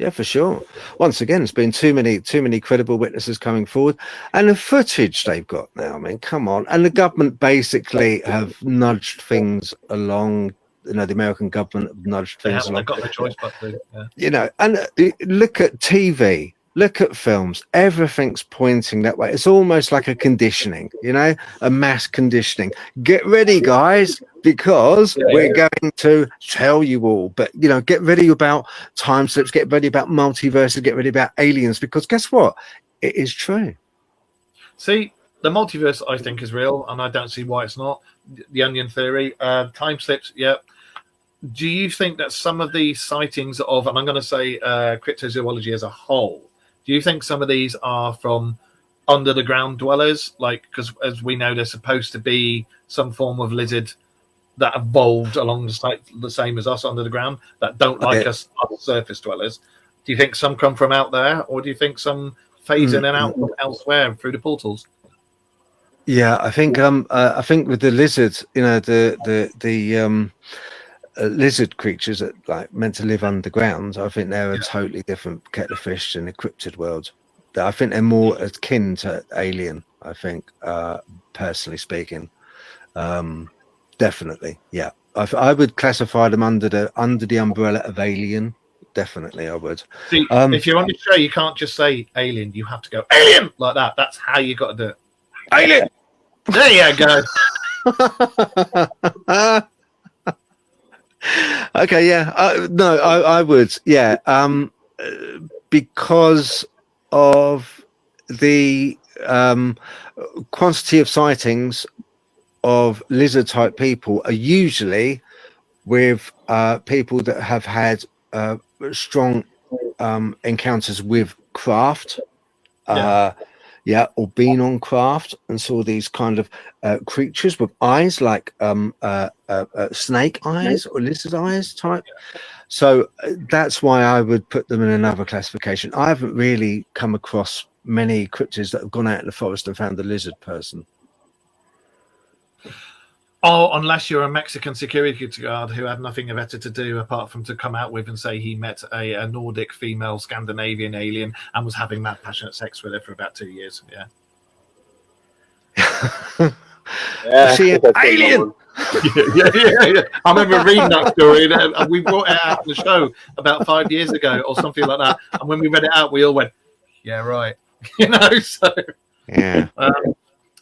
for sure. Once again, it's been too many credible witnesses coming forward, and the footage they've got now. I mean, come on! And the government basically have nudged things along. You know, the American government have nudged things along. They've got no choice but to. Yeah. You know, and look at TV. look at films. Everything's pointing that way. It's almost like a conditioning, a mass conditioning. Get ready, guys, because we're going to tell you all. But, get ready about time slips, get ready about multiverses, get ready about aliens, because guess what? It is true. See, the multiverse, I think, is real, and I don't see why it's not. The Onion Theory, time slips, yeah. Do you think that some of the sightings of, and I'm going to say cryptozoology as a whole, do you think some of these are from under the ground dwellers? Like, because as we know, they're supposed to be some form of lizard that evolved along the same as us under the ground, that don't like us surface dwellers. Do you think some come from out there, or do you think some phase in and out from elsewhere through the portals? Yeah, I think with the lizards, the lizard creatures that like meant to live underground, I think they're a totally different kettle of fish in the cryptid world. I think they're more akin to alien. I think, personally speaking, definitely, yeah. I would classify them under the umbrella of alien. Definitely, I would. See, if you're on the show, you can't just say alien. You have to go alien like that. That's how you got to do it. Alien. There you go. Okay, yeah. No, I would, yeah. Because of the quantity of sightings of lizard type people are usually with people that have had strong encounters with craft, or been on craft and saw these kind of creatures with eyes like snake eyes or lizard eyes type. So that's why I would put them in another classification. I haven't really come across many cryptids that have gone out in the forest and found a lizard person. Oh, unless you're a Mexican security guard who had nothing better to do apart from to come out with and say he met a Nordic female Scandinavian alien and was having mad passionate sex with her for about 2 years. Yeah. See an alien. Yeah. I remember reading that story, and we brought it out on the show about 5 years ago or something like that. And when we read it out, we all went, "Yeah, right." So yeah.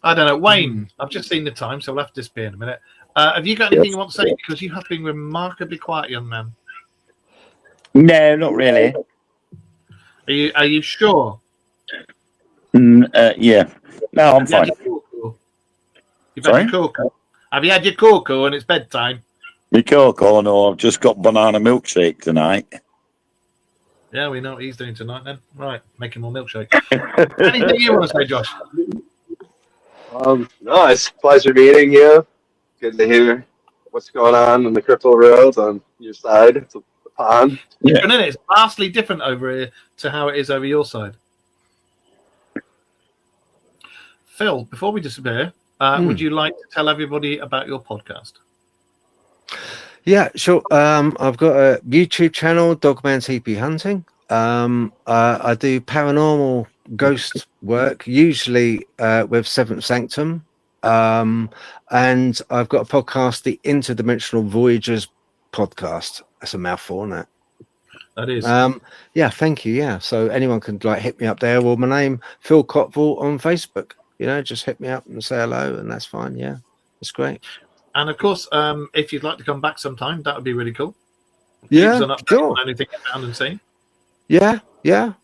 I don't know, Wayne. I've just seen the time, so we'll have to disappear in a minute. Have you got anything you want to say? Because you have been remarkably quiet, young man. No, not really. Are you sure? Yeah. No, I'm fine. You've had your cocoa. Have you had your cocoa and it's bedtime? My cocoa, no, I've just got banana milkshake tonight. Yeah, we know what he's doing tonight then. Right, making more milkshake. Anything you want to say, Josh? No, it's a pleasure meeting you. Good to hear what's going on in the crypto world on your side of the pond. Yeah. And it's vastly different over here to how it is over your side. Phil, before we disappear, would you like to tell everybody about your podcast? Yeah, sure. I've got a YouTube channel, Dogman TP Hunting. I do paranormal ghost work, usually with Seventh Sanctum. And I've got a podcast, the Interdimensional Voyagers podcast. That's a mouthful, isn't it? That is. Yeah, thank you. Yeah. So anyone can hit me up there. Well, my name, Phil Cottville on Facebook. Just hit me up and say hello, and that's fine. Yeah, it's great. And of course, if you'd like to come back sometime, that would be really cool. Yeah, sure. Anything around and see. Yeah.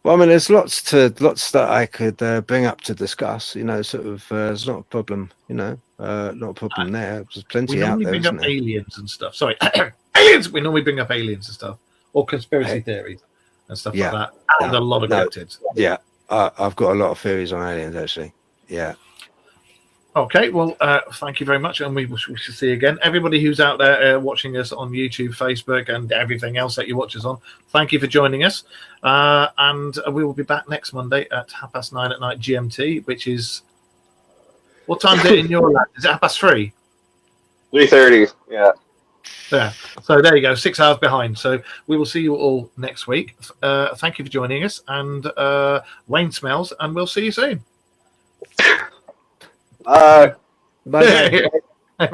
Well, I mean, there's lots that I could bring up to discuss. It's not a problem. Not a problem there. There's plenty out there. We normally bring up aliens and stuff. Sorry, aliens. We normally bring up aliens and stuff, or conspiracy theories and stuff like that. And a lot of cryptids. Yeah, I've got a lot of theories on aliens actually. Yeah. Okay, well, thank you very much, and we shall see you again. Everybody who's out there watching us on YouTube, Facebook, and everything else that you watch us on, thank you for joining us. And we will be back next Monday at 9:30 at night GMT, which is... What time is it in your land? Is it 3:30? 3:30, yeah. Yeah, so there you go, 6 hours behind. So we will see you all next week. Thank you for joining us, and Wayne smells, and we'll see you soon. Bye. Bye. Bye.